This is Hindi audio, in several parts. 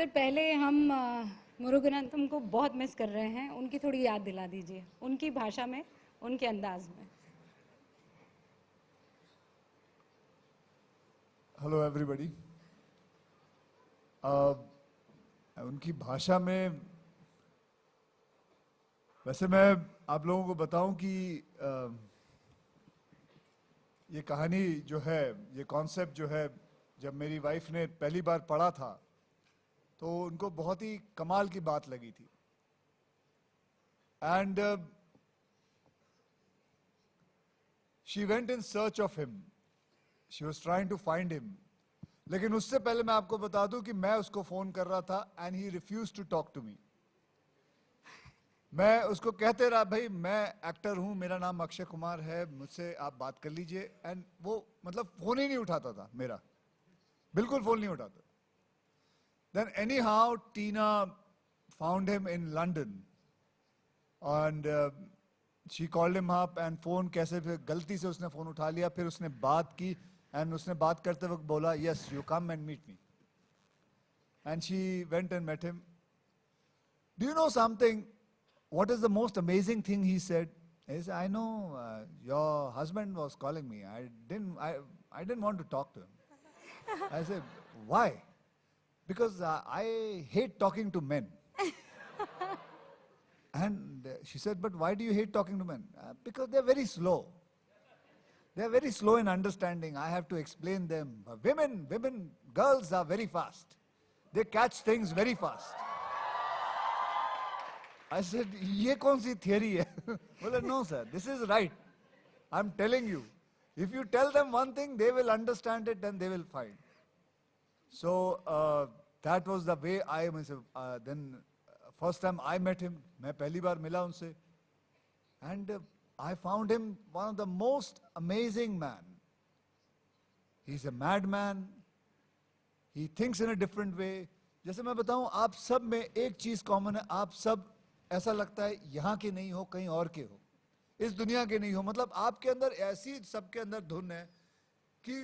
सर पहले हम मुरुगनाथम को बहुत मिस कर रहे हैं, उनकी थोड़ी याद दिला दीजिए, उनकी भाषा में, उनके अंदाज में। Hello everybody. उनकी भाषा में वैसे मैं आप लोगों को बताऊं कि ये कहानी जो है, ये कॉन्सेप्ट जो है, जब मेरी वाइफ ने पहली बार पढ़ा था तो उनको बहुत ही कमाल की बात लगी थी। And she went in search of him, she was trying to find him. लेकिन उससे पहले मैं आपको बता दूं कि मैं उसको फोन कर रहा था and he refuse to talk to me. मैं उसको कहते रहा, भाई मैं एक्टर हूं, मेरा नाम अक्षय कुमार है, मुझसे आप बात कर लीजिए। एंड वो मतलब फोन ही नहीं उठाता था मेरा, बिल्कुल फोन नहीं उठाता। Then anyhow Tina found him in London and she called him up and phone कैसे फिर गलती से उसने फोन उठा लिया। फिर उसने बात की एंड उसने बात करते वक्त बोला, yes you come and meet me. And she went and met him. Do you know something? What is the most amazing thing he said? He said, I know your husband was calling me. I didn't want to talk to him. I said, why? Because I hate talking to men. And she said, but why do you hate talking to men? Because they're very slow. They're very slow in understanding. I have to explain them. Women, girls are very fast. They catch things very fast. I said, ये कौन सी theory है? बोले, no sir, this is right. I'm telling you. If you tell them one thing, they will understand it and they will find. So that was the way I then first time I met him, मैं पहली बार मिला उनसे, and I found him one of the most amazing man. He's a madman. He thinks in a different way. जैसे मैं बताऊं, आप सब में एक चीज कॉमन है, आप सब ऐसा लगता है यहाँ के नहीं हो, कहीं और के हो, इस दुनिया के नहीं हो। मतलब आपके अंदर ऐसी सबके अंदर धुन है कि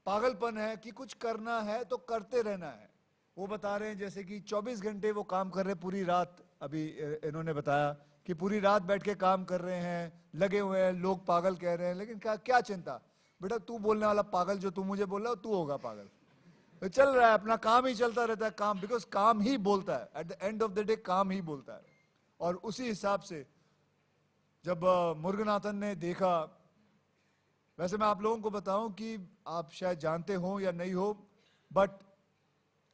पागलपन है कि कुछ करना है तो करते रहना है। वो बता रहे हैं जैसे कि 24 घंटे वो काम कर रहे हैं, पूरी रात। अभी इन्होंने बताया कि पूरी रात बैठ के काम कर रहे हैं, लगे हुए हैं, लोग पागल कह रहे हैं, लेकिन क्या चिंता बेटा, तू बोलने वाला पागल जो तू मुझे बोल रहा हो, तू होगा पागल। तो चल रहा है, अपना काम ही चलता रहता है, काम, बिकॉज काम ही बोलता है, at the end of the day काम ही बोलता है। और उसी हिसाब से जब मुरुगनाथन ने देखा, वैसे मैं आप लोगों को बताऊं कि आप शायद जानते हो या नहीं हो, बट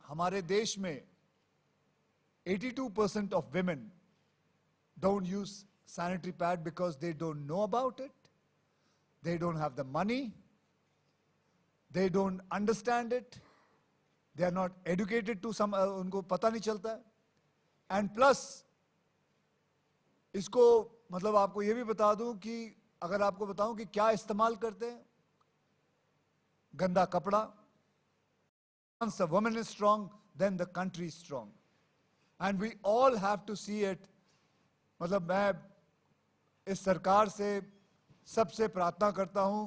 हमारे देश में 82% of women don't use sanitary pad because they don't know about it, they don't have the money, they don't understand it, they are not educated to some, उनको पता नहीं चलता है। एंड प्लस इसको मतलब आपको ये भी बता दूं कि अगर आपको बताऊं कि क्या इस्तेमाल करते हैं, गंदा कपड़ा। Once a woman is strong, then the country is strong. And we all have to see it. मतलब मैं इस सरकार से सबसे प्रार्थना करता हूं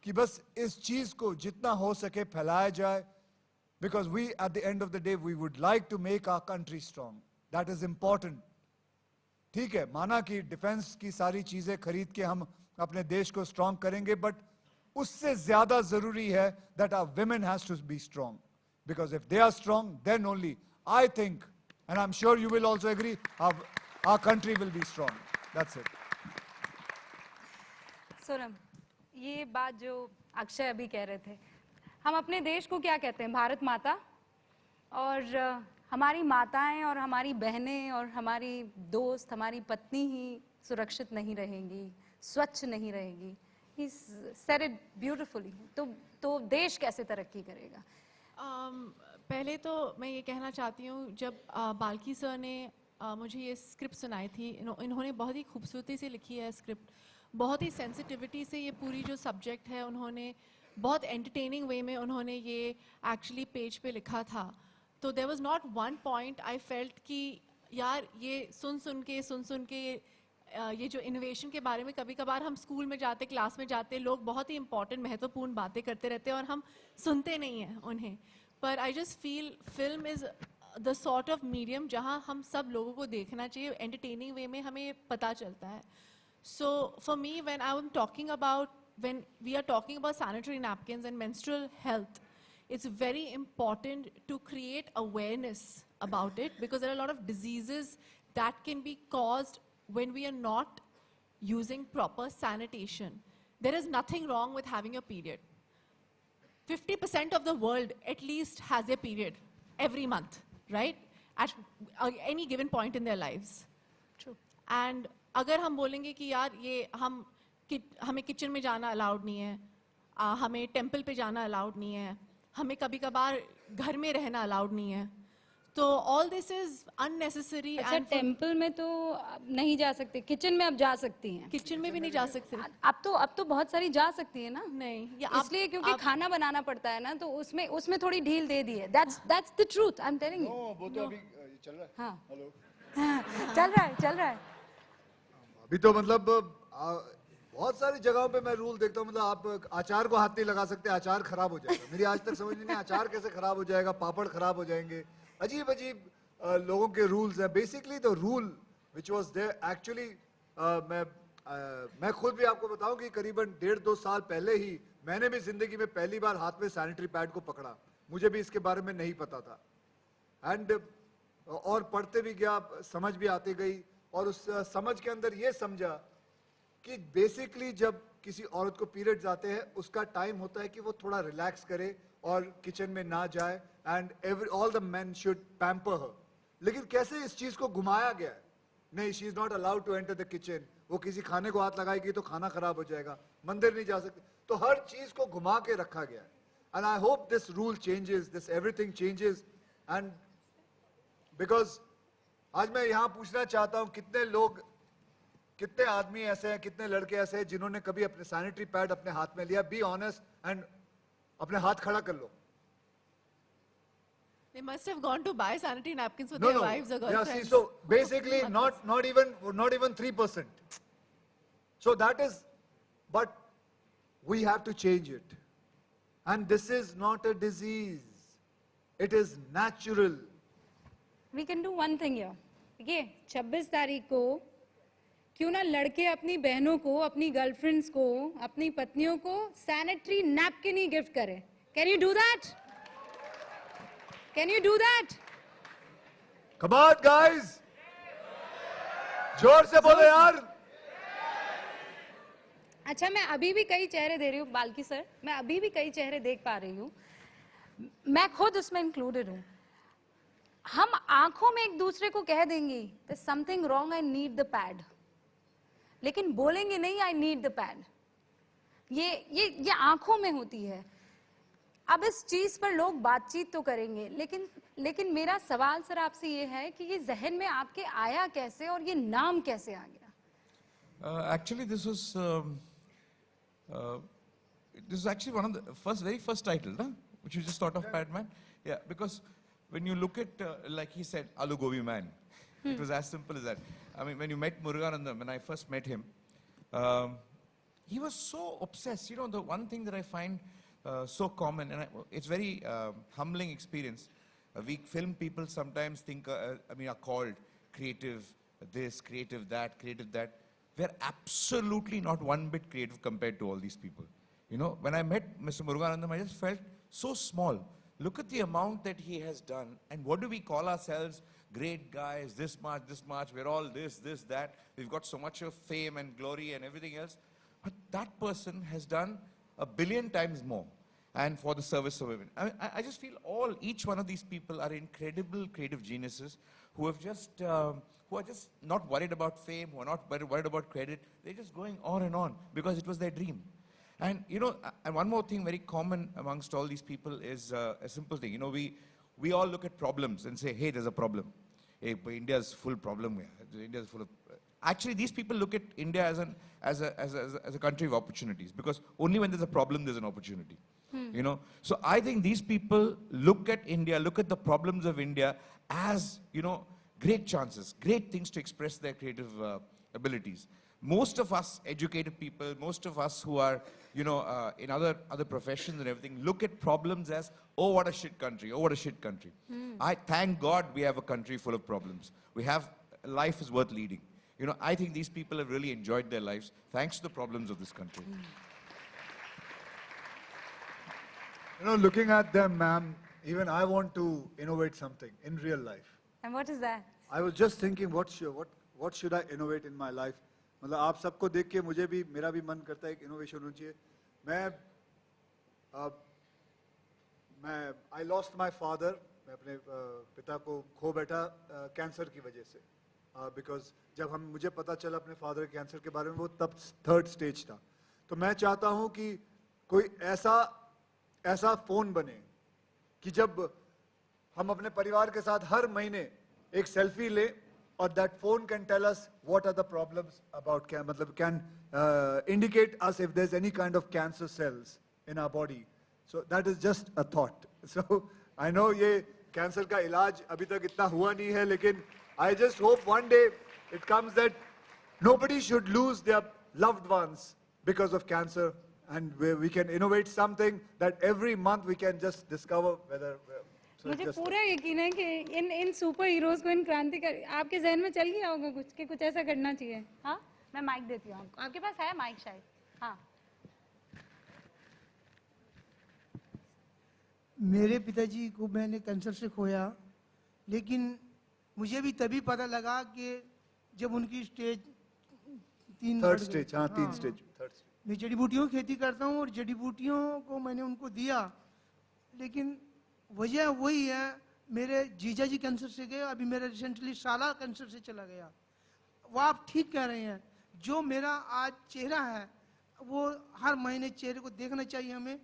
कि बस इस चीज को जितना हो सके फैलाया जाए, because we at the end of the day we would like to make our country strong. That is important. ठीक है, माना कि डिफेंस की सारी चीजें खरीद के हम अपने देश को स्ट्रांग करेंगे, बट उससे ज्यादा जरूरी है that our women has to be strong, because if they are strong, then only I think, and I'm sure you will also agree, our country will be strong. That's it. Sonam, ये बात जो अक्षय अभी कह रहे थे, हम अपने देश को क्या कहते हैं? भारत माता। और हमारी माताएं और हमारी बहनें और हमारी दोस्त, हमारी पत्नी ही सुरक्षित नहीं रहेंगी, स्वच्छ नहीं रहेगी। He said it beautifully. तो देश कैसे तरक्की करेगा? पहले तो मैं ये कहना चाहती हूँ, जब बाल्की सर ने मुझे ये स्क्रिप्ट सुनाई थी, इन्होंने बहुत ही खूबसूरती से लिखी है स्क्रिप्ट, बहुत ही सेंसिटिविटी से ये पूरी जो सब्जेक्ट है उन्होंने बहुत एंटरटेनिंग वे में उन्होंने ये एक्चुअली पेज पे लिखा था। तो there was not one point I felt कि यार ये सुन के ये जो इनोवेशन के बारे में कभी कभार हम स्कूल में जाते, क्लास में जाते, लोग बहुत ही इंपॉर्टेंट महत्वपूर्ण बातें करते रहते हैं और हम सुनते नहीं हैं उन्हें। पर I just feel film is the sort of medium जहाँ हम सब लोगों को देखना चाहिए, एंटरटेनिंग वे में हमें पता चलता है. So for me, when we are talking about sanitary napkins and menstrual health, it's very important to create awareness about it, because there are a lot of diseases that can be caused when we are not using proper sanitation. There is nothing wrong with having a period. 50% of the world at least has a period every month, right? At any given point in their lives. True. And अगर हम बोलेंगे कि यार ये हमें किचन में जाना अलाउड नहीं है, हमें टेंपल पे जाना अलाउड नहीं है, हमें कभी कभार घर में रहना अलाउड नहीं है, तो ऑल दिस इज अननेसेसरी. अच्छा, टेंपल में तो नहीं जा सकते, किचन में अब जा सकती हैं. किचन में भी नहीं जा सकते. अब तो बहुत सारी जा सकती है ना. नहीं, इसलिए क्योंकि खाना बनाना पड़ता है ना, तो उसमें थोड़ी ढील दे दी है. That's the truth, I am telling you. वो तो अभी चल रहा है. हाँ, हेलो. चल रहा है. अभी तो मतलब बहुत सारी जगहों पे मैं रूल देखता हूँ, मतलब आप अचार को हाथ नहीं लगा सकते, अचार खराब हो जाएगा. मेरी आज तक समझ नहीं अचार कैसे खराब हो जाएगा, पापड़ खराब हो जाएंगे. अजीब अजीब लोगों के रूल्स हैं. Basically the rule which was there actually, मैं खुद भी आपको बताऊं कि करीबन 1.5-2 साल पहले ही मैंने भी जिंदगी में पहली बार हाथ में सैनिटरी पैड को पकड़ा. मुझे भी इसके बारे में नहीं पता था. एंड और पढ़ते भी गया, समझ भी आती गई, और उस समझ के अंदर ये समझा कि बेसिकली जब किसी औरत को पीरियड्स आते हैं उसका टाइम होता है कि वो थोड़ा रिलैक्स करे और किचन में ना जाए, and all the men should pamper her. लेकिन कैसे इस चीज को घुमाया गया है, नहीं she is not allowed to enter the kitchen, वो किसी खाने को हाथ लगाएगी तो खाना खराब हो जाएगा, मंदिर नहीं जा सकते. तो हर चीज को घुमा के रखा गया है. And I hope this rule changes, this everything changes. And because आज मैं यहां पूछना चाहता हूं, कितने आदमी ऐसे हैं, कितने लड़के ऐसे हैं जिन्होंने कभी अपने सैनिटरी पैड अपने हाथ में लिया. बी ऑनेस्ट एंड अपने हाथ खड़ा कर लो. They must have gone to buy sanitary napkins for No, their no. wives or Yeah, girlfriends. see, so basically not even 3%. So that is, but we have to change it. And this is not a disease. It is natural. We can do one thing here. देखिए, 26 तारीख को क्यों ना लड़के अपनी बहनों को, अपनी गर्लफ्रेंड्स को, अपनी पत्नियों को सैनिटरी नैपकिन ही गिफ्ट करें. Can you do that? Can you do that? Come on, guys. जोर से बोलो यार. अच्छा, मैं अभी भी कई चेहरे दे रही हूँ बाल्की सर, मैं अभी भी कई चेहरे देख पा रही हूँ, मैं खुद उसमें इंक्लूडेड हूँ. हम आंखों में एक दूसरे को कह देंगे there's something wrong, I need the pad, लेकिन बोलेंगे नहीं I need the pad. ये आंखों में होती है. अब इस चीज पर लोग बातचीत तो करेंगे, लेकिन मेरा सवाल सर आपसे ये है कि ये जहन में आपके आया कैसे और ये नाम कैसे आ गया? Actually, this is actually one of the very first title, huh? Which you just thought of, Padman. Yeah, because when you look at, like he said, Aloo Gobi Man, it was as simple as that. I mean, when you met Muruganandam, when I first met him, he was so obsessed. You know, the one thing that I find so common, and it's very humbling experience. We film people sometimes think, are called creative this, creative that, creative that. We're absolutely not one bit creative compared to all these people. You know, when I met Mr. Muruganandam, I just felt so small. Look at the amount that he has done, and what do we call ourselves? Great guys, this much, we're all this, that. We've got so much of fame and glory and everything else. But that person has done 1 billion times more, and for the service of women. I just feel each one of these people are incredible creative geniuses who have just, who are just not worried about fame, who are not worried about credit. They're just going on and on because it was their dream. And you know, and one more thing very common amongst all these people is a simple thing. You know, we all look at problems and say, hey, there's a problem. Hey, India's full problem here. India's full of. Actually, these people look at India as a country of opportunities, because only when there's a problem, there's an opportunity. You know, so I think these people look at India, look at the problems of India as, you know, great chances, great things to express their creative abilities. Most of us educated people, most of us who are, you know, in other professions and everything, look at problems as, oh, what a shit country, oh, what a shit country. I thank God we have a country full of problems. We have, life is worth leading. You know, I think these people have really enjoyed their lives thanks to the problems of this country. You know, looking at them, ma'am, even I want to innovate something in real life. And what is that? I was just thinking, what should I innovate in my life? मतलब आप सबको देख के मुझे भी मेरा भी मन करता है एक इनोवेशन होनी चाहिए. I lost my father. मैं अपने पिता को खो बैठा कैंसर की वजह से. Because जब मुझे पता चला अपने फादर के कैंसर के बारे में, वो तब 3rd स्टेज था. तो मैं चाहता हूँ कि कोई ऐसा फोन बने कि जब हम अपने परिवार के साथ हर महीने एक सेल्फी ले, और that phone can tell us what are the problems about मतलब can indicate us if there's any kind of cancer cells in our body. So that is just a thought. So I know ये कैंसर का इलाज अभी तक इतना हुआ नहीं है, लेकिन I just hope one day it comes that nobody should lose their loved ones because of cancer, and we can innovate something that every month we can just discover whether. So मुझे just- पूरा यकीन है कि इन सुपर हीरोज को, इन क्रांतिकारी, आपके जहन में चल गया होगा कुछ कि कुछ ऐसा करना चाहिए. हाँ, मैं माइक देती हूँ आपको. आपके पास है माइक शायद? हाँ. मेरे पिताजी को मैंने कैंसर से खोया, लेकिन मुझे भी तभी पता लगा कि जब उनकी स्टेज 3 थर्ड स्टेज, हाँ 3 स्टेज. मैं जड़ी बूटियों की खेती करता हूँ और जड़ी बूटियों को मैंने उनको दिया, लेकिन वजह वही है, मेरे जीजा जी कैंसर से गए, अभी मेरा रिसेंटली साला कैंसर से चला गया. वो आप ठीक कह रहे हैं, जो मेरा आज चेहरा है वो हर महीने चेहरे को देखना चाहिए हमें,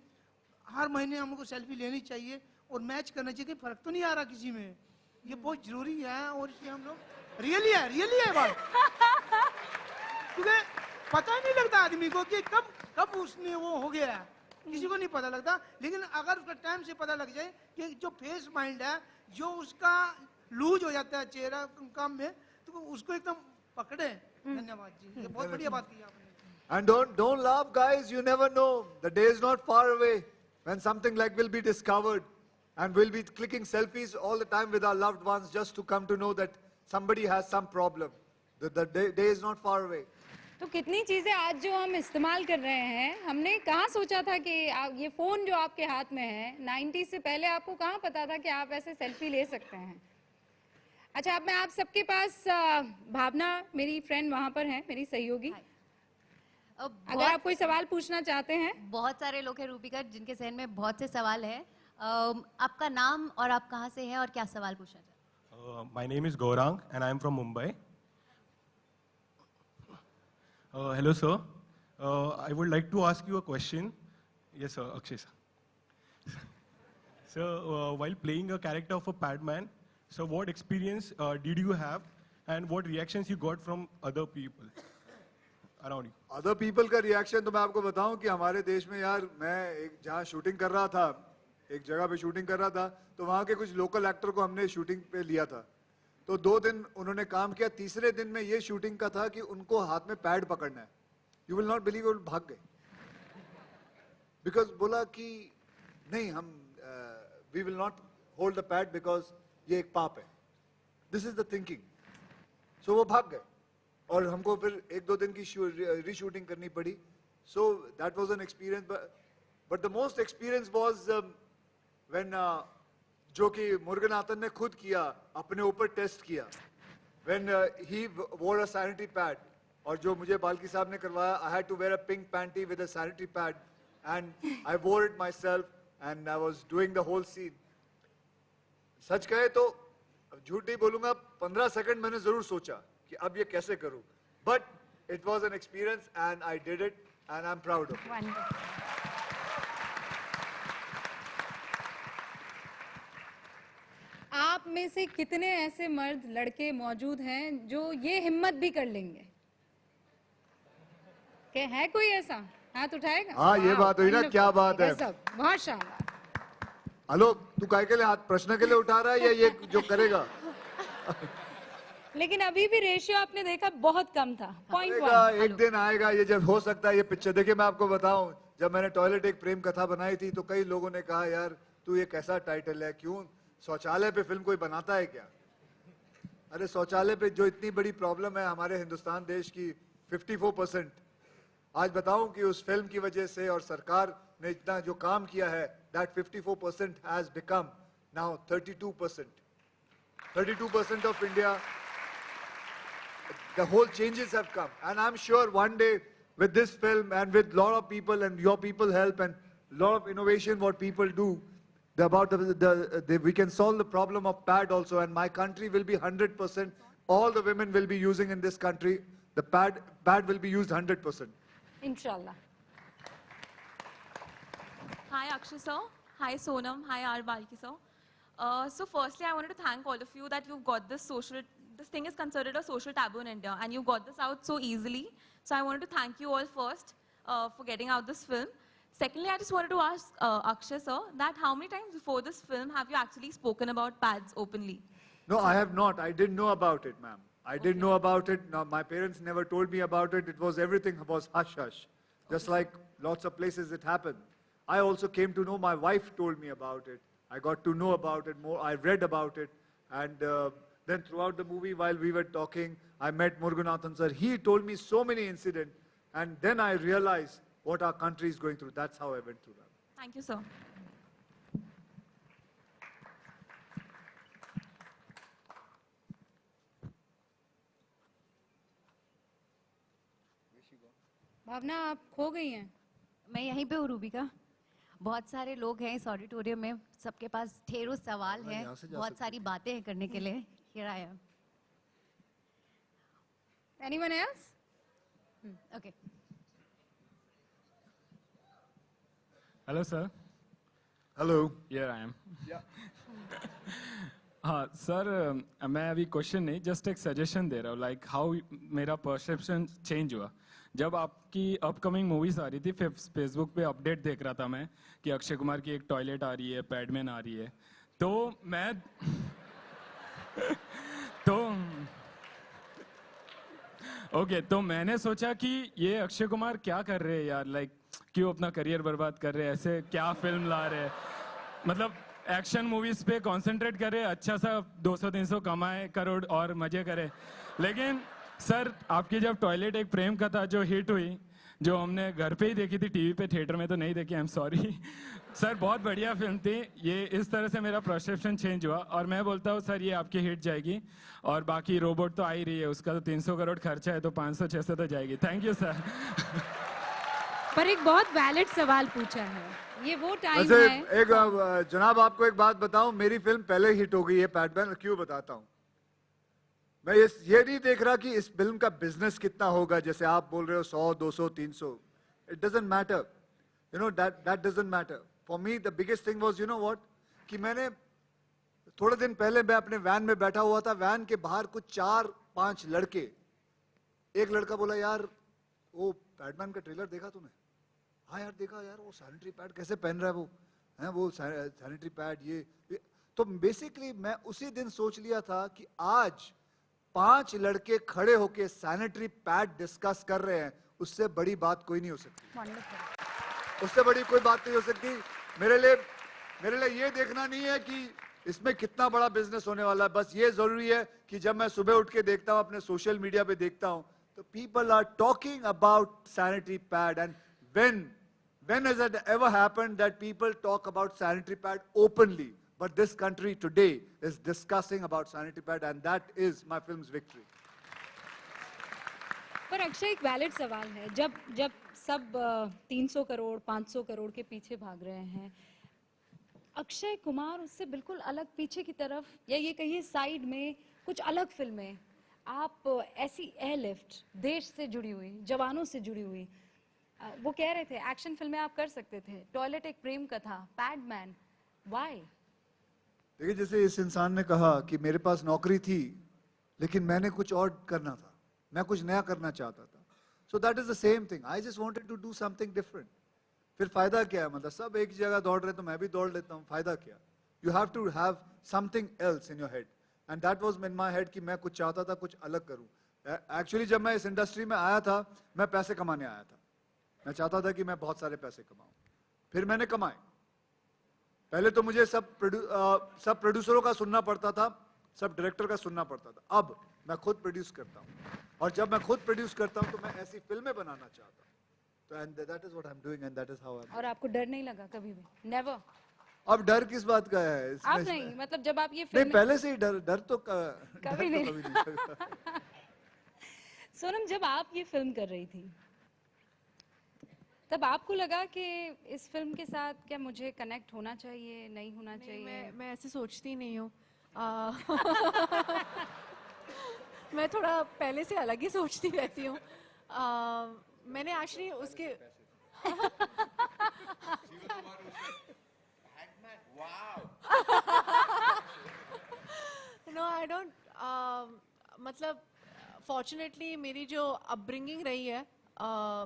हर महीने हमको सेल्फी लेनी चाहिए और मैच करना चाहिए कि फर्क तो नहीं आ रहा किसी में. ये बहुत जरूरी है और इसलिए हम लोग रियली है बात. क्योंकि पता ही नहीं लगता आदमी को कि कब उसने वो हो गया है, किसी को नहीं पता लगता. लेकिन अगर उसका टाइम से पता लग जाए कि जो फेस माइंड है, जो उसका लूज हो जाता है चेहरा काम में, तो उसको एकदम पकड़े. धन्यवाद जी, ये बहुत बढ़िया बात की आपने. And don't laugh, guys. You never know. The day is not far away when something like will be discovered, and we'll be clicking selfies all the time with our loved ones just to come to know that somebody has some problem. The day is not far away. तो कितनी चीजें आज जो हम इस्तेमाल कर रहे हैं, हमने कहाँ सोचा था कि ये फोन जो आपके हाथ में है, 90 से पहले आपको कहाँ पता था कि आप ऐसे सेल्फी ले सकते हैं. अच्छा, अब मैं आप सबके पास, भावना मेरी फ्रेंड वहाँ पर है, मेरी सहयोगी. अगर आप कोई सवाल पूछना चाहते हैं. बहुत सारे लोग हैं रूपिका जिनके जहन में बहुत से सवाल हैं. आपका नाम और आप कहाँ से हैं और क्या सवाल पूछना चाहते हैं? My name is Gaurang and I am from Mumbai. Hello sir. I would like to ask you a question. Yes sir, Akshay sir. So while playing a character of a padman, so what experience did you have and what reactions you got from other people around you? Other people का reaction तो मैं आपको बताऊं कि हमारे देश में यार, मैं एक जहाँ शूटिंग कर रहा था, एक जगह पे शूटिंग कर रहा था, तो वहाँ के कुछ लोकल एक्टर को हमने शूटिंग पे लिया था. तो 2 दिन उन्होंने काम किया. तीसरे दिन में ये शूटिंग का था कि उनको हाथ में पैड पकड़ना है. यू विल नॉट बिलीव, वो भाग गए. बिकॉज बोला कि नहीं, हम we will not hold the pad because ये एक पाप है. This is the thinking. So वो भाग गए और हमको फिर 1-2 दिन की रीशूटिंग करनी पड़ी. So that was an experience. But the most experience was when, जो कि मुरुगनाथन ने खुद किया, अपने ऊपर टेस्ट किया, when he wore a sanitary pad, और जो मुझे बाल्की साहब ने करवाया, I had to wear a pink panty with a sanitary pad, and I wore it myself, and I was doing the whole scene. सच कहे तो, झूठ नहीं बोलूंगा, 15 सेकंड मैंने जरूर सोचा कि अब ये कैसे करूं, but it was an experience and I did it and I'm proud of it. Wonderful. आप में से कितने ऐसे मर्द लड़के मौजूद हैं जो ये हिम्मत भी कर लेंगे? क्या है कोई ऐसा? हाथ उठाएगा? हाँ, ये बात हुई ना, क्या बात है. गजब, बहुत शानदार. हेलो, तू काय के लिए हाथ प्रश्न के लिए उठा रहा है या ये जो करेगा? लेकिन अभी भी रेशियो आपने देखा बहुत कम था, 0.1। आएगा, एक दिन आएगा ये जब हो सकता है ये पिक्चर। देखिए मैं आपको बताऊं, जब मैंने टॉयलेट एक प्रेम कथा बनाई थी तो कई लोगों ने कहा यार तू ये कैसा टाइटल है, क्यों शौचालय पे फिल्म कोई बनाता है क्या? अरे शौचालय पे जो इतनी बड़ी प्रॉब्लम है हमारे हिंदुस्तान देश की, 54%, आज बताऊं कि उस फिल्म की वजह से और सरकार ने इतना जो काम किया है, that 54% has become now 32%. 32% of India, the whole changes have come. And I'm sure one day with this film and with lot of people and your people help and lot of innovation what people do, we can solve the problem of pad also, and my country will be 100%, all the women will be using in this country, the pad will be used 100%. इंशाल्लाह। Hi Akshay sir, hi Sonam, hi R. Balki sir. So firstly, I wanted to thank all of you that you've got this thing is considered a social taboo in India, and you got this out so easily. So I wanted to thank you all first for getting out this film. Secondly, I just wanted to ask Akshay sir that how many times before this film have you actually spoken about pads openly? No, I have not. I didn't know about it, ma'am. I didn't know about it. No, my parents never told me about it. It was everything was hush hush. Just like lots of places it happened. I also came to know, my wife told me about it. I got to know about it more. I read about it. And then throughout the movie, while we were talking, I met Muruganathan sir. He told me so many incidents. And then I realized what our country is going through. That's how I went through that. Thank you, sir. भावना आप खो गई हैं। मैं यहीं पे हूँ रूबिका। बहुत सारे लोग हैं इस ऑडिटोरियम में, सबके पास ढेरों सवाल हैं, यहाँ से जा बहुत सकते सारी बातें हैं करने के लिए। Here I am. Anyone else? Okay. Hello, sir. Hello. Here I am. Yeah. हाँ सर, मैं अभी क्वेश्चन नहीं, जस्ट एक सजेशन दे रहा हूँ, लाइक हाउ मेरा परसेप्शन चेंज हुआ जब आपकी अपकमिंग मूवीज आ रही थी। फेसबुक पे अपडेट देख रहा था मैं कि अक्षय कुमार की एक टॉयलेट आ रही है, पैडमैन आ रही है, तो मैं तो मैंने सोचा कि ये अक्षय कुमार क्या कर रहे हैं यार, लाइक क्यों अपना करियर बर्बाद कर रहे हैं, ऐसे क्या फिल्म ला रहे हैं, मतलब एक्शन मूवीज पे कंसंट्रेट करे, अच्छा सा 200-300 कमाए करोड़ और मजे करे। लेकिन सर आपकी जब टॉयलेट एक प्रेम कथा जो हिट हुई, जो हमने घर पे ही देखी थी, टीवी पे, थिएटर में तो नहीं देखी, आई एम सॉरी सर, बहुत बढ़िया फिल्म थी। ये इस तरह से मेरा परसेप्शन चेंज हुआ और मैं बोलता हूँ सर ये आपकी हिट जाएगी। और बाकी रोबोट तो आ ही रही है, उसका तो 300 करोड़ खर्चा है, तो 500-600 तो जाएगी। Thank you sir. पर एक बहुत वैलिड सवाल पूछा है, ये वो टाइम वैसे है। एक जनाब आपको एक बात बताऊं, मेरी फिल्म पहले हिट हो गई है पैडमैन, क्यों बताता हूं। मैं ये नहीं देख रहा कि इस फिल्म का बिजनेस कितना होगा, जैसे आप बोल रहे हो 100, 200, 300, it doesn't matter, you know, that doesn't matter for me. The biggest thing was, you know what, कि मैंने थोड़े दिन पहले मैं अपने वैन में बैठा हुआ था, वैन के बाहर कुछ 4-5 लड़के, एक लड़का बोला यार वो पैडमैन का ट्रेलर देखा तूने? हाँ यार देखा यार, वो सैनिटरी पैड कैसे पहन रहा है वो, है वो सैनिटरी पैड ये। तो बेसिकली मैं उसी दिन सोच लिया था कि आज 5 लड़के खड़े होके सैनिटरी पैड डिस्कस कर रहे हैं, उससे बड़ी बात कोई नहीं हो सकती, उससे बड़ी कोई बात नहीं हो सकती। मेरे लिए ये देखना नहीं है कि इसमें कितना बड़ा बिजनेस होने वाला है, बस ये जरूरी है कि जब मैं सुबह उठ के देखता हूं, अपने सोशल मीडिया पे देखता हूं, तो people are talking about sanitary pad. And when has it ever happened that people talk about sanitary pad openly? But this country today is discussing about sanitary pad, and that is my film's victory. पर अक्षय एक वैलिड सवाल है, जब सब 300 करोड़ 500 करोड़ के पीछे भाग रहे हैं, अक्षय कुमार उससे बिल्कुल अलग पीछे की तरफ, या ये कहिए साइड में कुछ अलग फिल्में, आप ऐसी एयरलिफ्ट, देश से जुड़ी हुई, जवानों से जुड़ी हुई, वो कह रहे थे एक्शन फिल्में आप कर सकते थे, टॉयलेट एक प्रेम कथा, पैडमैन, व्हाई? देखिए जैसे इस इंसान ने कहा कि मेरे पास नौकरी थी लेकिन मैंने कुछ और करना था, मैं कुछ नया करना चाहता था। So that is the same thing, I just wanted to do something different. फिर फायदा क्या है, मतलब सब एक जगह दौड़ रहे तो मैं भी दौड़ लेता हूँ, फायदा क्या? You have to have something else in your head. And that was in my head कि मैं कुछ चाहता था कुछ अलग करूं. एक्चुअली जब मैं इस इंडस्ट्री में आया था, मैं पैसे कमाने आया था. मैं चाहता था कि मैं बहुत सारे पैसे कमाऊं. फिर मैंने कमाए. पहले तो मुझे सब प्रोड्यूसरों का सुनना पड़ता था, सब डायरेक्टर का सुनना पड़ता था. अब मैं खुद प्रोड्यूस करता हूं, और जब मैं खुद प्रोड्यूस करता हूं तो मैं ऐसी फिल्में बनाना चाहता हूं. तो and that is what I am doing and that is how I am. और आपको डर नहीं लगा कभी भी? नेवर? अब डर किस बात का है आप इसमें? नहीं, मतलब जब आप ये नहीं, फिल्म पहले से ही डर तो कभी नहीं लगा. सोनम, जब आप ये फिल्म कर रही थी, तब आपको लगा कि इस फिल्म के साथ क्या मुझे कनेक्ट होना चाहिए, नहीं होना नहीं, चाहिए? मैं ऐसे सोचती नहीं हूँ. मैं थोड़ा पहले से अलग ही सोचती रहती हूँ. मैंने एक्चुअली उसके नो आई डोंट, मतलब फॉर्चुनेटली मेरी जो अपब्रिंगिंग रही है,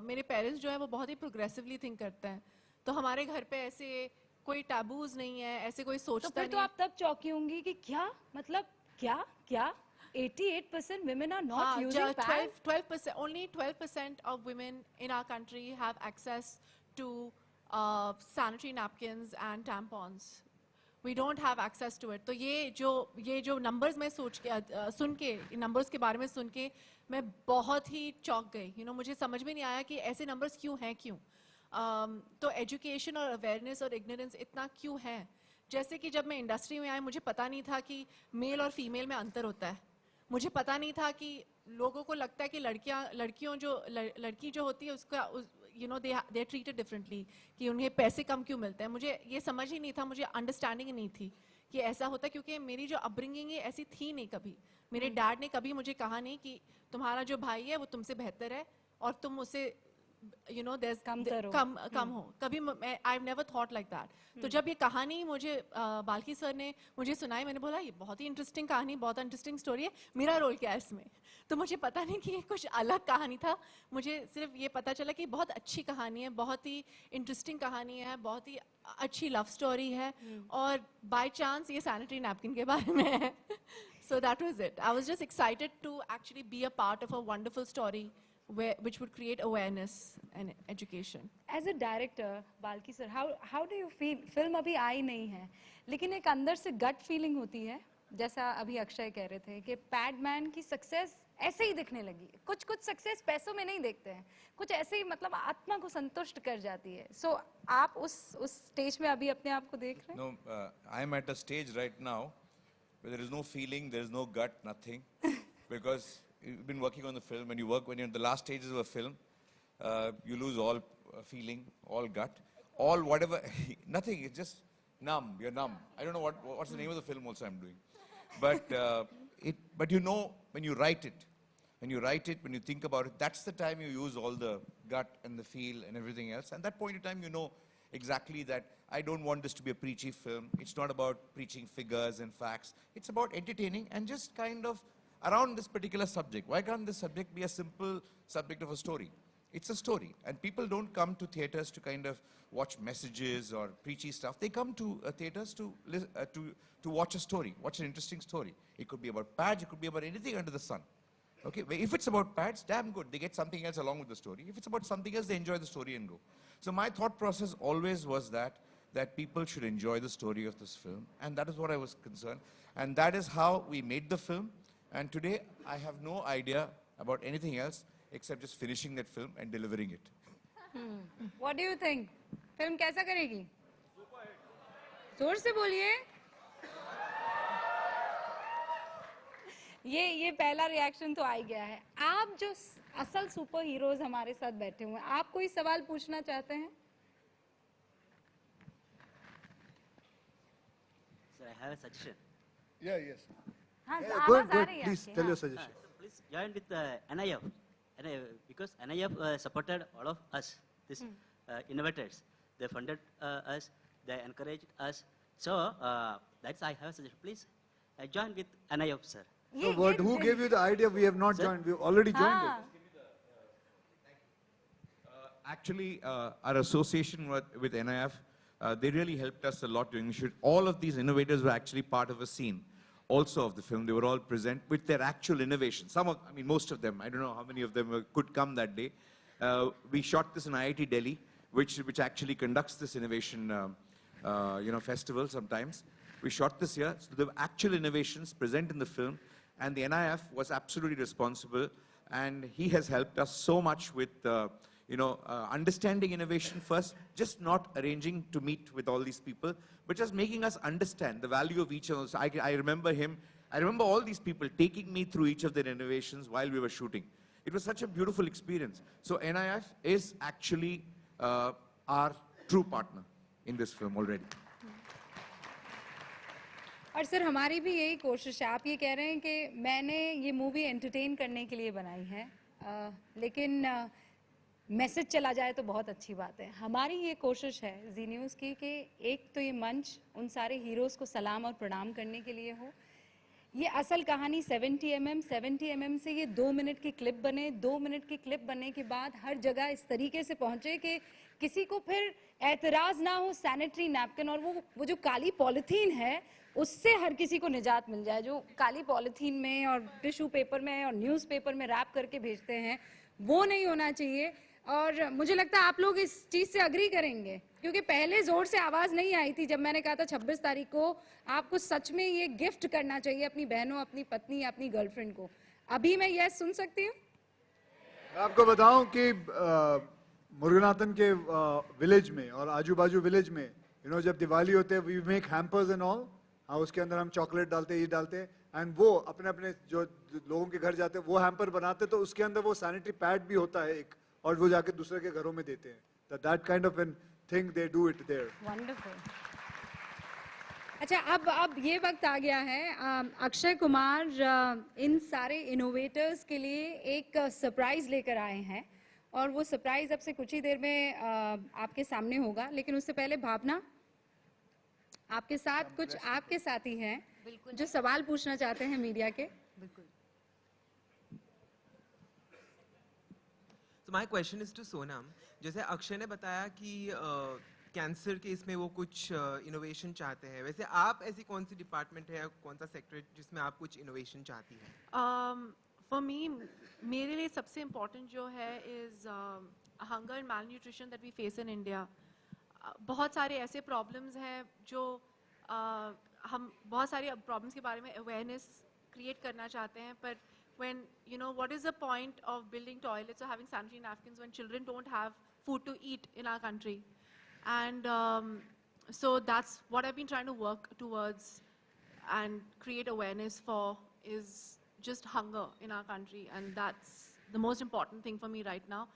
मेरे पेरेंट्स जो है वो बहुत ही प्रोग्रेसिवली थिंक करते हैं. तो हमारे घर पे ऐसे कोई टैबूज नहीं है, ऐसे कोई तो सोचता फिर तो नहीं. आप तब चौंकी होंगी कि क्या मतलब, क्या 88% women are not using pads? 12%, only 12% of women in our country have access to sanitary napkins and tampons. We don't have access to it. तो ये जो numbers मैं सोच के सुन के, numbers के बारे में सुन के मैं बहुत ही चौंक गई. मुझे समझ में नहीं आया कि ऐसे numbers क्यों हैं, क्यों. तो एजुकेशन और अवेयरनेस और इग्नोरेंस इतना क्यों है. जैसे कि जब मैं इंडस्ट्री में आई, मुझे पता नहीं था कि मेल और फीमेल में अंतर होता है. मुझे पता नहीं था कि लोगों को लगता है कि लड़की जो होती है उसका दे आर ट्रीटेड डिफरेंटली, कि उन्हें पैसे कम क्यों मिलते हैं. मुझे ये समझ ही नहीं था, मुझे अंडरस्टैंडिंग नहीं थी कि ऐसा होता है, क्योंकि मेरी जो अपब्रिंगिंग है ऐसी थी नहीं कभी. मेरे डैड ने कभी मुझे कहा नहीं कि तुम्हारा जो भाई है वो तुमसे बेहतर है और तुम उसे कम हो. कभी I never thought like that. तो जब ये कहानी मुझे बाल्की सर ने मुझे सुनाई, मैंने बोला ये बहुत ही इंटरेस्टिंग कहानी, बहुत इंटरेस्टिंग स्टोरी है, मेरा रोल क्या है इसमें. तो मुझे पता नहीं कि ये कुछ अलग कहानी था. मुझे सिर्फ ये पता चला कि बहुत अच्छी कहानी है, बहुत ही इंटरेस्टिंग कहानी है, बहुत ही अच्छी लव स्टोरी है, और बाय चांस ये सैनिटरी नैपकिन के बारे में है. So that was it. I was just excited to actually be a part of a wonderful story which would create awareness and education. As a director, Balki sir, how do you feel? Film अभी आई नहीं है, लेकिन एक अंदर से गट फीलिंग होती है, जैसा अभी अक्षय कह रहे थे कि पैडमैन की सक्सेस ऐसे ही दिखने लगी. कुछ सक्सेस पैसों में नहीं देखते हैं, कुछ ऐसे ही मतलब आत्मा को संतुष्ट कर जाती है. So आप उस स्टेज में अभी अपने आप को देख रहे हैं? No, I am at a stage right now where there is no feeling, there is no gut, nothing. Because you've been working on the film, and when you're in the last stages of a film, you lose all feeling, all gut, all whatever, nothing. It's just numb. You're numb. I don't know what's the name of the film also I'm doing. But but when you write it, when you think about it, that's the time you use all the gut and the feel and everything else. And that point in time, you know exactly that I don't want this to be a preachy film. It's not about preaching figures and facts. It's about entertaining and just kind of around this particular subject. Why can't this subject be a simple subject of a story? It's a story. And people don't come to theaters to kind of watch messages or preachy stuff. They come to theaters to watch a story, watch an interesting story. It could be about pads, it could be about anything under the sun. Okay, if it's about pads, damn good. They get something else along with the story. If it's about something else, they enjoy the story and go. So my thought process always was that people should enjoy the story of this film. And that is what I was concerned. And that is how we made the film. And today, I have no idea about anything else except just finishing that film and delivering it. What do you think? Film कैसा करेगी? जोर से बोलिए. ये पहला रिएक्शन तो आ ही गया है. आप जो असल सुपर हीरोज हमारे साथ बैठे हुए हैं, आप कोई सवाल पूछना चाहते हैं? Sir, I have a suggestion. Yes. हाँ, Yeah, आवाज go आ ahead. रही है Please आपकी, tell हाँ. your suggestion. So please join with NIF. Because NIF supported all of us, these innovators. They funded us, they encouraged us. So that's I have a suggestion. Please join with NIF, sir. So who gave you the idea? We have not Sir? joined. We've already joined हाँ. it. Actually, our association with NIF, they really helped us a lot during the shoot. All of these innovators were actually part of a scene. also of the film. They were all present with their actual innovation. Most of them. I don't know how many of them could come that day. We shot this in IIT Delhi, which actually conducts this innovation, festival sometimes. We shot this here. So the actual innovations present in the film, and the NIF was absolutely responsible, and he has helped us so much with, understanding innovation first, just not arranging to meet with all these people, but just making us understand the value of each of those. I remember all these people taking me through each of their innovations while we were shooting. It was such a beautiful experience. So NIF is actually our true partner in this film already. और सर हमारी भी यही कोशिश है. आप ये कह रहे हैं कि मैंने ये मूवी एंटरटेन करने के लिए बनाई है, लेकिन मैसेज चला जाए तो बहुत अच्छी बात है. हमारी ये कोशिश है जी न्यूज़ की कि एक तो ये मंच उन सारे हीरोज़ को सलाम और प्रणाम करने के लिए हो. ये असल कहानी 70 mm से ये 2 मिनट की क्लिप बने. 2 मिनट की क्लिप बनने के बाद हर जगह इस तरीके से पहुंचे कि किसी को फिर एतराज़ ना हो. सैनिटरी नैपकिन और वो जो काली पॉलीथीन है उससे हर किसी को निजात मिल जाए. जो काली पॉलीथीन में और टिश्यू पेपर में और न्यूज़पेपर में रैप करके भेजते हैं वो नहीं होना चाहिए. और मुझे लगता है आप लोग इस चीज़ से अग्री करेंगे, क्योंकि पहले ज़ोर से आवाज़ नहीं आई थी जब मैंने कहा था 26 तारीख को आपको सच में ये गिफ्ट करना चाहिए अपनी बहनों, अपनी पत्नी, अपनी गर्लफ्रेंड को. अभी मैं यस सुन सकती हूँ? मैं आपको बताऊं कि मुरुगनाथन के विलेज में और आजू बाजू विलेज में जब दिवाली होते हैं we make hampers and all. हाँ, उसके अंदर हम चॉकलेट डालते हैं, ये डालते हैं, एंड वो अपने अपने जो लोगों के घर जाते हैं वो हैम्पर बनाते हैं, तो उसके अंदर वो सैनिटरी पैड भी होता है एक, और वो जाके दूसरे के घरों में देते हैं. That kind of an thing they do it there. Wonderful. अच्छा, अब ये वक्त आ गया है. अक्षय कुमार इन सारे इनोवेटर्स के लिए एक सरप्राइज लेकर आए हैं, और वो सरप्राइज अब से कुछ ही देर में आपके सामने होगा. लेकिन उससे पहले भावना, आपके साथ कुछ आपके साथी हैं जो सवाल पूछना चाहते हैं मीडिया के. बिल्कुल. So my question is to Sonam. जैसे अक्षय ने बताया कि कैंसर के इसमें वो कुछ इनोवेशन चाहते हैं, वैसे आप ऐसी कौन सी डिपार्टमेंट है, कौन सा सेक्टर है जिसमें आप कुछ इनोवेशन चाहती हैं? For me, मेरे लिए सबसे इम्पोर्टेंट जो है is hunger and malnutrition that we face in India. बहुत सारे ऐसे प्रॉब्लम्स हैं जो हम बहुत सारे प्रॉब्लम्स के बारे में अवेयरनेस क्रिएट करना चाहते हैं, पर when what is the point of building toilets or having sanitary napkins when children don't have food to eat in our country? And so that's what I've been trying to work towards and create awareness for, is just hunger in our country, and that's the most important thing for me right now.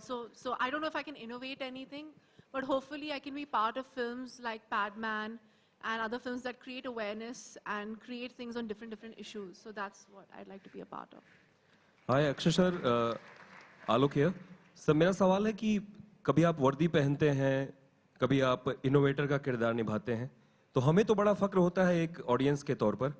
So I don't know if I can innovate anything, but hopefully I can be part of films like Padman and other films that create awareness and create things on different issues. So that's what I'd like to be a part of. Hi Akshay sir, Alok here. Sir मेरा सवाल है कि कभी आप वर्दी पहनते हैं, कभी आप इनोवेटर का किरदार निभाते हैं, तो हमें तो बड़ा फक्र होता है एक ऑडियंस के तौर पर.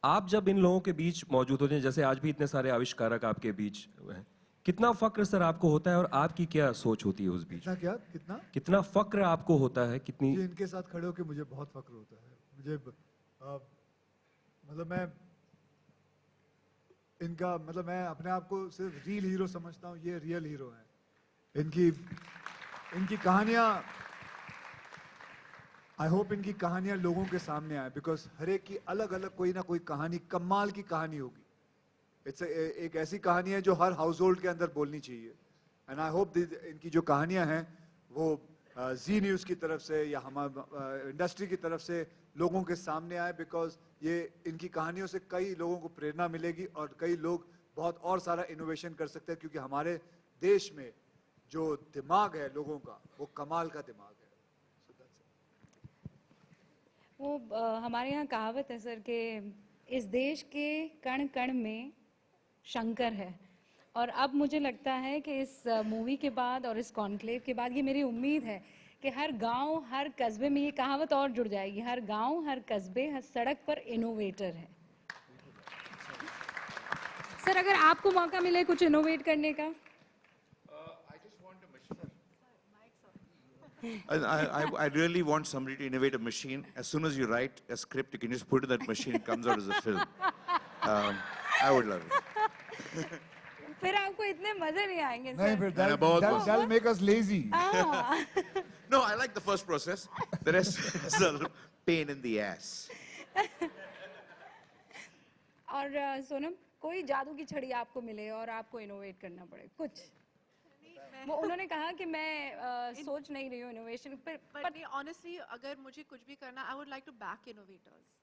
आप जब इन लोगों के बीच मौजूद होते हैं, जैसे आज भी इतने सारे आविष्कारक आपके बीच हैं, कितना फक्र सर आपको होता है और आपकी क्या सोच होती है उस बीच? कितना फक्र आपको होता है? कितनी इनके साथ खड़े होकर मुझे बहुत फक्र होता है. मुझे मैं अपने आप को सिर्फ रियल हीरो समझता हूँ. ये रियल हीरो हैं. इनकी कहानियाँ, आई होप इनकी कहानियाँ लोगों के सामने आए, बिकॉज हर एक की अलग अलग कोई ना कोई कहानी, कमाल की कहानी होगी. एक ऐसी कहानी है जो हर हाउस होल्ड के अंदर बोलनी चाहिए. एंड आई होप इनकी जो कहानियां हैं वो जी न्यूज़ की तरफ से या हमारे इंडस्ट्री की तरफ से लोगों के सामने आए, बिकॉज ये इनकी कहानियों से कई लोगों को प्रेरणा मिलेगी और कई लोग बहुत और सारा इनोवेशन कर सकते हैं, क्योंकि हमारे देश में जो दिमाग है लोगों का वो कमाल का दिमाग है. वो हमारे यहाँ कहावत है सर कि इस देश के कण कण में शंकर है. और अब मुझे लगता है कि इस मूवी के बाद और इस कॉन्क्लेव के बाद ये मेरी उम्मीद है कि हर गांव, हर कस्बे में ये कहावत और जुड़ जाएगी. हर गांव, हर कस्बे, हर सड़क पर इनोवेटर है. सर अगर आपको मौका मिले कुछ इनोवेट करने का. I really want somebody to innovate a machine. As soon as you write a script, you can just put it in that machine, it comes out as a film. I would love it. फिर आपको इतने मजे नहीं आएंगे नहीं सर। फिर बहुत that'll make us lazy. हाँ। No, I like the first process. The rest is a little pain in the ass. और सोनम, कोई जादू की छड़ी आपको मिले और आपको इनोवेट करना पड़े कुछ, वो उन्होंने कहा कि मैं सोच नहीं रही हूँ इनोवेशन पर, बट ऑनेस्टली अगर मुझे कुछ भी करना, I would like to back innovators,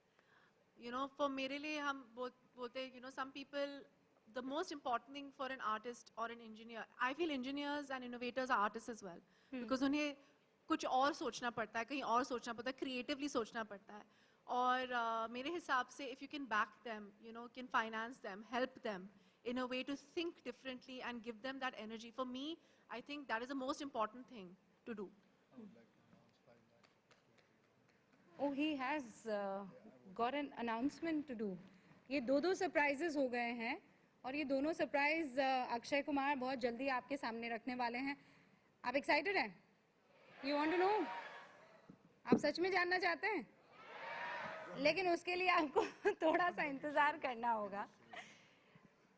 you know, for मेरे लिए हम बोलते हैं, you know, some people, the most important thing for an artist or an engineer, I feel engineers and innovators are artists as well, because उन्हें कुछ और सोचना पड़ता है, कहीं और सोचना पड़ता है, creatively सोचना पड़ता है, और मेरे हिसाब से if you can back them, you know, can finance them, help them in a way to think differently and give them that energy, for me, I think that is the most important thing to do. Oh, he has got an announcement to do. ये दो सरप्राइजेस हो गए हैं और ये दोनों सरप्राइज अक्षय कुमार बहुत जल्दी आपके सामने रखने वाले हैं। आप एक्साइटेड हैं? You want to know? आप सच में जानना चाहते हैं? लेकिन उसके लिए आपको थोड़ा सा इंतजार करना होगा।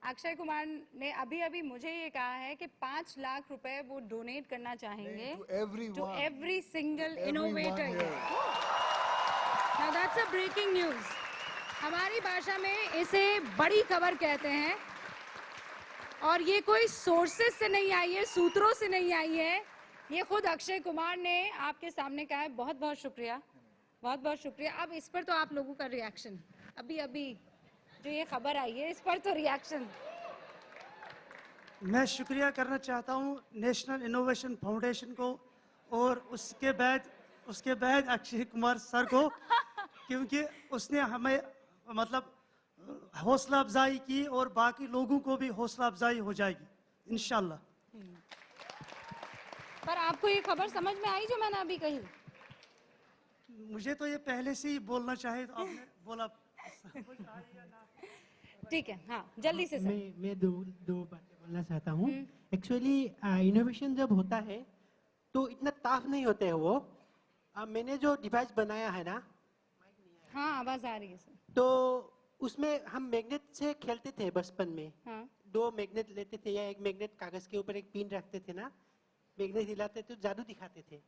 अक्षय कुमार ने अभी मुझे ये कहा है कि 5 लाख रुपए वो डोनेट करना चाहेंगे to every single innovator. Now that's a breaking news. हमारी भाषा में इसे बड़ी खबर कहते हैं और ये कोई सोर्सेस से नहीं आई है, सूत्रों से नहीं आई है, ये खुद अक्षय कुमार ने आपके सामने कहा है। बहुत बहुत शुक्रिया, बहुत बहुत शुक्रिया। अब इस पर तो आप लोगों का रिएक्शन, अभी जो ये खबर आई है इस पर तो रिएक्शन। मैं शुक्रिया करना चाहता हूँ नेशनल इनोवेशन फाउंडेशन को और उसके बाद अक्षय कुमार सर को, क्योंकि उसने हमें मतलब हौसला अफजाई की और बाकी लोगों को भी हौसला अफजाई हो जाएगी इंशाल्लाह। पर आपको ये खबर समझ में आई जो मैंने अभी कही? मुझे तो ये पहले से ही बोलना चाहिए, तो आपने बोला। ठीक है, हाँ जल्दी से सर। मैं दो बातें बोलना चाहता हूँ। एक्चुअली इनोवेशन जब होता है तो इतना टफ नहीं होता है वो। मैंने जो डिवाइस बनाया है ना, हाँ आवाज आ रही है सर, तो उसमें हम मैग्नेट से खेलते थे बचपन में। हाँ। 2 मैग्नेट लेते थे या एक मैग्नेट कागज के ऊपर एक पिन रखते थे ना, मैग्नेट हिलाते थे तो जादू दिखाते थे।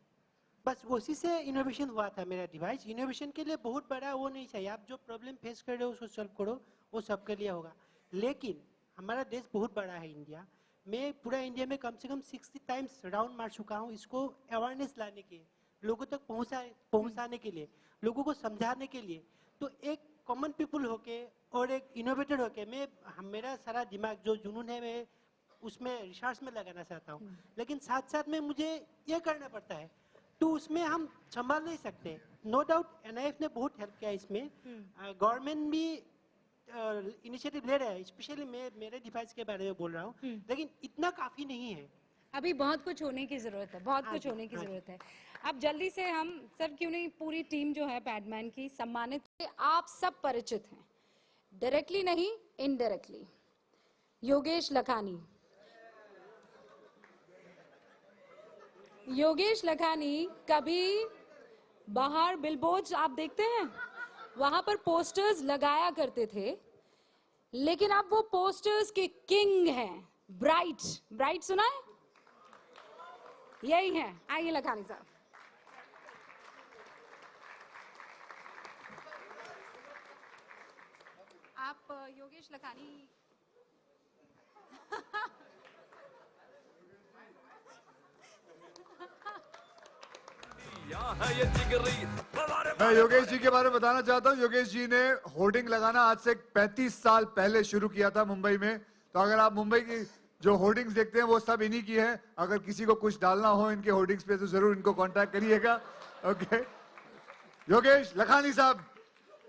बस उसी से इनोवेशन हुआ था मेरा डिवाइस। इनोवेशन के लिए बहुत बड़ा वो नहीं चाहिए, आप जो प्रॉब्लम फेस कर रहे हो उसको सॉल्व करो, वो सबके लिए होगा। लेकिन हमारा देश बहुत बड़ा है इंडिया, मैं पूरा इंडिया में कम से कम 60 टाइम्स राउंड मार चुका हूँ इसको अवेयरनेस लाने के, लोगों तक पहुँचाने के लिए, लोगों को समझाने के लिए। तो एक कॉमन पीपल होके और एक इनोवेटर होके मेरा सारा दिमाग जो जुनून है मैं उसमें रिसर्च में लगाना चाहता हूँ, लेकिन साथ साथ में मुझे ये करना पड़ता है, तो उसमें हम संभाल नहीं सकते। नो डाउट NIF ने बहुत हेल्प किया इसमें, गवर्नमेंट भी इनिशिएटिव ले रहा है, स्पेशली मैं मेरे डिवाइस के बारे में बोल रहा हूँ, लेकिन इतना काफी नहीं है। अभी बहुत कुछ होने की जरूरत है, बहुत कुछ होने की जरूरत है। अब जल्दी से हम सर, क्यों नहीं पूरी टीम जो है पैडमैन की सम्मानित। आप सब परिचित हैं, डायरेक्टली नहीं इनडायरेक्टली, योगेश लखानी। योगेश लखानी कभी बाहर बिलबोर्ड्स आप देखते हैं, वहां पर पोस्टर्स लगाया करते थे, लेकिन अब वो पोस्टर्स के किंग हैं। ब्राइट सुना है? यही है, आइए लखानी साहब। आप योगेश लखानी। मैं योगेश जी के बारे में बताना चाहता हूँ। योगेश जी ने होर्डिंग लगाना आज से 35 साल पहले शुरू किया था मुंबई में। तो अगर आप मुंबई की जो होर्डिंग्स देखते हैं वो सब इन्हीं की है। अगर किसी को कुछ डालना हो इनके होर्डिंग्स पे तो जरूर इनको कांटेक्ट करिएगा। ओके, योगेश लखानी साहब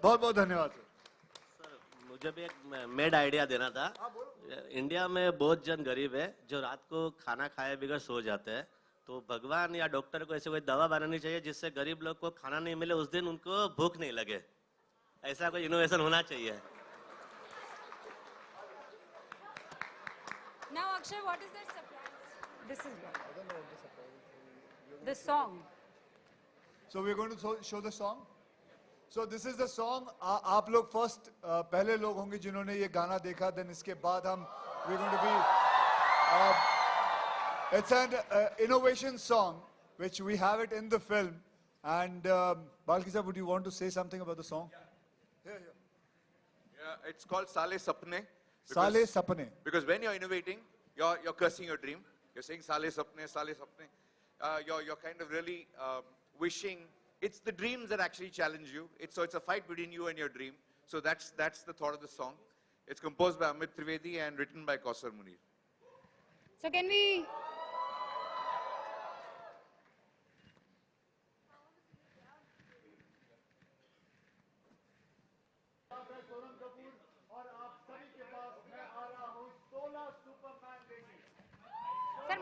बहुत बहुत धन्यवाद सर। मुझे भी एक मेड आइडिया देना था। इंडिया में बहुत जन गरीब है जो रात को खाना खाए बगैर सो जाते हैं, तो भगवान या डॉक्टर को ऐसे कोई दवा बनानी चाहिए जिससे गरीब लोग को खाना नहीं मिले, उस दिन उनको भूख नहीं लगे। ऐसा कोई इनोवेशन होना चाहिए। Now Akshay, what is that surprise? This is what. The song. So we're going to show the song. So this is the song. आप लोग first पहले लोग होंगे जिन्होंने ये गाना देखा. Then इसके बाद हम we're going to be. It's an innovation song which we have it in the film. And Balki sir, would you want to say something about the song? Yeah, it's called Sale Sapne. Sale Sapne. Because when you're innovating, you're cursing your dream. You're saying Sale Sapne, Sale Sapne. You're kind of really wishing. It's the dreams that actually challenge you. So it's a fight between you and your dream. So that's the thought of the song. It's composed by Amit Trivedi and written by Kausar Munir. So can we... Sir,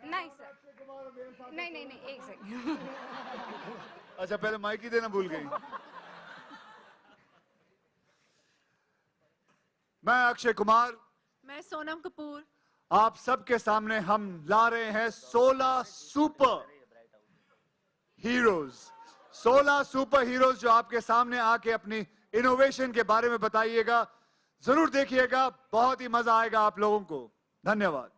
नहीं सर, नहीं, एक सेकंड. अच्छा पहले माइक ही देना भूल गई. मैं अक्षय कुमार, मैं सोनम कपूर, आप सबके सामने हम ला रहे हैं 16 सुपर हीरोज. 16 सुपर हीरोज जो आपके सामने आके अपनी इनोवेशन के बारे में बताइएगा. जरूर देखिएगा, बहुत ही मजा आएगा आप लोगों को. धन्यवाद.